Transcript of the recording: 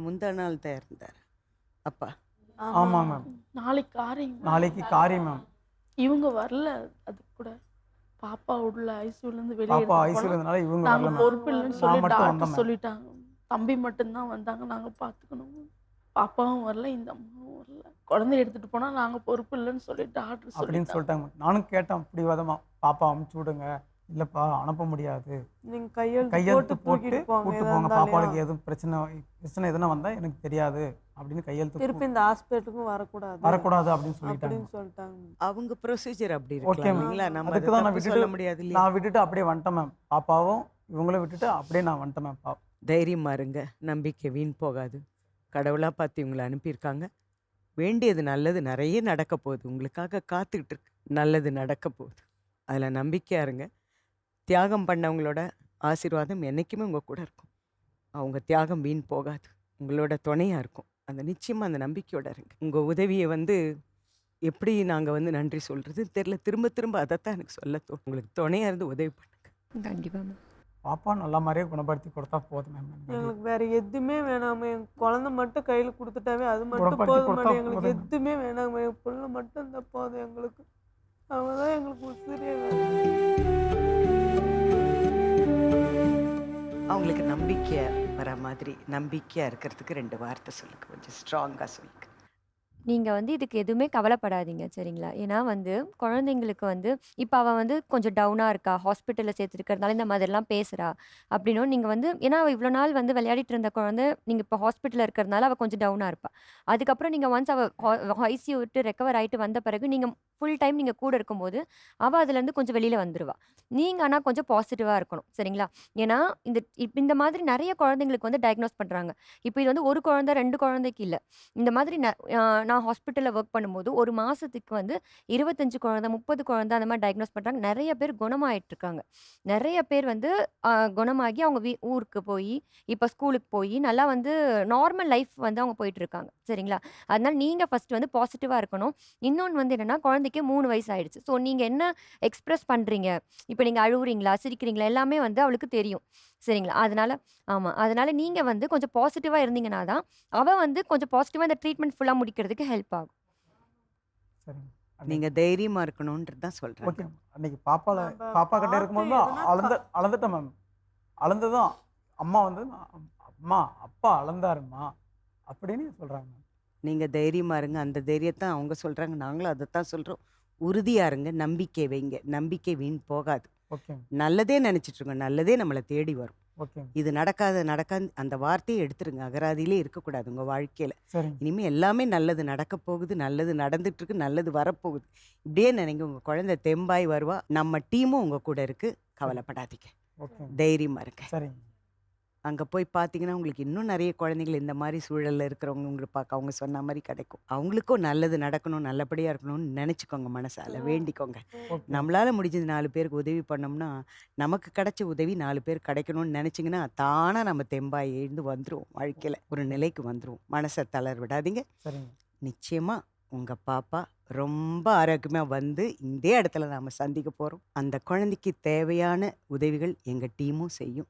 முந்தா நாள் தான் இருந்தார் அப்பா. ஆமாம் மேம். நாளைக்கு காரியம். நாளைக்கு காரியம் மேம். இவங்க வரல. அது கூட பாப்பா உள்ள ஐசியூலேருந்து வெளியே பாப்பா ஐசியூல இருந்தனால இவங்க வரல நாங்கள் மேம். பொறுப்பு இல்லைன்னு நான் சொல்லி மட்டும் வந்தேன் டாக்டர் மேம். சொல்லிட்டாங்க. தம்பி மட்டும்தான் வந்தாங்க, நாங்கள் பார்த்துக்கணும். பாப்பாவும் வரல, இந்த அம்மாவும் வரல. குழந்தைய எடுத்துகிட்டு போனால் நாங்கள் பொறுப்பு இல்லைன்னு சொல்லி டாக்டர் அப்படின்னு சொல்லிட்டாங்க. சொல்லிட்டாங்க மேம். நானும் கேட்டேன் பிடிவாதமா, பாப்பா அமுச்சு விடுங்க. இல்லப்பா அனுப்ப முடியாது, நீங்க கையெழுத்து கையெழுத்து போட்டு தூக்கிட்டு போங்க கூட்டு எதா போங்க, பாப்பாளுக்கு இருந்தாலும். எதுவும் பிரச்சனை எதுனா வந்தா எனக்கு தெரியாது அப்படின்னு கையெழுத்து திருப்பி இந்த ஹாஸ்பிட்டலுக்கும் வரக்கூடாது வரக்கூடாது அப்படின்னு சொல்லிட்டாங்க. அப்படின்னு சொல்லிட்டாங்க. அவங்க ப்ரொசீஜர் அப்படி ஓகே இருக்கலாம் மேம். இல்லைங்களா? நம்ம அதுக்கு தான் நான் தப்பு சொல்ல விட்டுட்டு முடியாது இல்லையா? நான் விட்டுட்டு அப்படியே வந்துட்டேன் மேம். பாப்பாவும் இவங்களும் விட்டுட்டு அப்படியே நான் வந்துட்டேன் மேம். தைரியமா இருங்க, நம்பிக்கை வீண் போகாது. கடவுளாக பார்த்து இவங்களை அனுப்பியிருக்காங்க. வேண்டியது நல்லது நிறைய நடக்க போகுது, உங்களுக்காக காத்துக்கிட்டு இருக்கு. நல்லது நடக்க போகுது, அதில் நம்பிக்கையாக இருங்க. தியாகம் பண்ணவங்களோட ஆசீர்வாதம் என்றைக்குமே உங்கள் கூட இருக்கும். அவங்க தியாகம் வீண் போகாது, உங்களோட துணையாக இருக்கும். அந்த நிச்சயமாக அந்த நம்பிக்கையோட இருங்க. உங்கள் உதவியை எப்படி நாங்கள் நன்றி சொல்கிறது தெரில. திரும்ப திரும்ப அதைத்தான் எனக்கு சொல்ல தோணும். உங்களுக்கு துணையாக இருந்து உதவி பண்ணுங்க. கண்டிப்பாக மேம். பாப்பா நல்ல மாதிரியே குணப்படுத்தி கொடுத்தா போதும் மேம். எங்களுக்கு வேற எதுவுமே வேணாமே, என் குழந்தை மட்டும் கையில கொடுத்துட்டாவே அது மட்டும் குணப்படுத்தி போதும். கொடுத்தா எங்களுக்கு போதும். எதுவுமே வேணாமே, என் புள்ள மட்டும் இந்த போதும் எங்களுக்கு. அவதான் எங்களுக்கு உசிரியே அவங்களுக்கு நம்பிக்கை வர மாதிரி நம்பிக்கையாக இருக்கிறதுக்கு 2 வார்த்தை சொல்லுங்க, கொஞ்சம் ஸ்ட்ராங்காக சொல்லுங்க. நீங்கள் இதுக்கு எதுவுமே கவலைப்படாதீங்க, சரிங்களா? ஏன்னா குழந்தைங்களுக்கு இப்போ அவள் கொஞ்சம் டவுனாக இருக்கா, ஹாஸ்பிட்டலில் சேர்த்துருக்கறதுனால இந்த மாதிரிலாம் பேசுகிறா அப்படின்னும் நீங்கள் ஏன்னா அவள் இவ்வளோ நாள் விளையாடிட்டு இருந்த குழந்தை, நீங்கள் இப்போ ஹாஸ்பிட்டலில் இருக்கிறதுனால அவள் கொஞ்சம் டவுனாக இருப்பாள். அதுக்கப்புறம் நீங்கள் ஒன்ஸ் அவள் ஐசியூ விட்டு ரெக்கவர் ஆகிட்டு வந்த பிறகு நீங்கள் ஃபுல் டைம் நீங்கள் கூட இருக்கும்போது அவள் அதுலேருந்து கொஞ்சம் வெளியில் வந்துடுவா. நீங்கள் ஆனால் கொஞ்சம் பாசிட்டிவாக இருக்கணும், சரிங்களா? ஏன்னா இந்த மாதிரி நிறைய குழந்தைங்களுக்கு டயக்னோஸ் பண்ணுறாங்க. இப்போ இது ஒரு குழந்தை 2 குழந்தைக்கு இல்லை. இந்த மாதிரி நான் ஹாஸ்பிட்டலில் ஒர்க் பண்ணும்போது ஒரு மாதத்துக்கு 25 குழந்தை 30 குழந்தை அந்த மாதிரி டயக்னோஸ் பண்ணுறாங்க. நிறைய பேர் குணமாயிட்டு இருக்காங்க. நிறைய பேர் குணமாகி அவங்க ஊருக்கு போய் இப்போ ஸ்கூலுக்கு போய் நல்லா நார்மல் லைஃப் அவங்க போயிட்டு இருக்காங்க, சரிங்களா? அதனால நீங்கள் ஃபர்ஸ்ட் பாசிட்டிவாக இருக்கணும். இன்னொன்று என்னென்னா, குழந்தைக்கு 3 வயசு ஆயிடுச்சு. ஸோ நீங்கள் என்ன எக்ஸ்பிரஸ் பண்ணுறீங்க, இப்போ நீங்கள் அழுவுறீங்களா சிரிக்கிறீங்களா எல்லாமே அவளுக்கு தெரியும், சரிங்களா? அதனால நீங்கள் கொஞ்சம் பாசிட்டிவாக இருந்தீங்கன்னா தான் அவள் கொஞ்சம் பாசிட்டிவாக இந்த ட்ரீட்மெண்ட் ஃபுல்லாக முடிக்கிறதுக்கு ஹெல்ப் ஆகும். சரிங்க. நீங்கள் தைரியமாக இருக்கணுன்றது தான் சொல்கிறேன். Okay ma'am. அன்னைக்கு பாப்பா கிட்ட இருக்கும்போது அளந்துட்டேன் மேம். அளந்துதான் அம்மா அம்மா அப்பா அளந்தாருமா அப்படின்னு சொல்றாங்க. நீங்கள் தைரியமாக இருங்க, அந்த தைரியத்தான் அவங்க சொல்கிறாங்க, நாங்களும் அதை தான் சொல்கிறோம். உறுதியாக இருங்க, நம்பிக்கை வைங்க, நம்பிக்கை வீண் போகாது. ஓகே நல்லதே நினச்சிட்ருங்க, நல்லதே நம்மளை தேடி வரும். ஓகே இது நடக்காது அந்த வார்த்தையை எடுத்துருங்க, அகராதியிலே இருக்கக்கூடாது உங்கள் வாழ்க்கையில். சரிங்க. இனிமேல் எல்லாமே நல்லது நடக்க போகுது, நல்லது நடந்துட்டுருக்கு, நல்லது வரப்போகுது. இப்படியே நினைங்க, உங்கள் குழந்தை தெம்பாய் வருவா. நம்ம டீமும் உங்கள் கூட இருக்குது, கவலைப்படாதீங்க, ஓகே தைரியமாக இருங்க. சரிங்க. அங்கே போய் பார்த்தீங்கன்னா உங்களுக்கு இன்னும் நிறைய குழந்தைகள் இந்த மாதிரி சூழலில் இருக்கிறவங்க உங்களுக்கு பார்க்க அவங்க சொன்ன மாதிரி கிடைக்கும். அவங்களுக்கும் நல்லது நடக்கணும், நல்லபடியாக இருக்கணும்னு நினச்சிக்கோங்க, மனசால் வேண்டிக்கோங்க. ஓகே. நம்மளால் முடிஞ்சது 4 பேருக்கு உதவி பண்ணோம்னா, நமக்கு கிடைச்ச உதவி 4 பேர் கிடைக்கணும்னு நினச்சிங்கன்னா தானாக நம்ம தெம்பாய் எழுந்து வந்துடுவோம், வாழ்க்கையில் ஒரு நிலைக்கு வந்துடுவோம். மனசை தளர விடாதீங்க. சரிங்க. நிச்சயமாக உங்கள் பாப்பா ரொம்ப ஆரோக்கியமாக இதே இடத்துல நாம் சந்திக்க போகிறோம். அந்த குழந்தைக்கு தேவையான உதவிகள் எங்கள் டீமும் செய்யும்.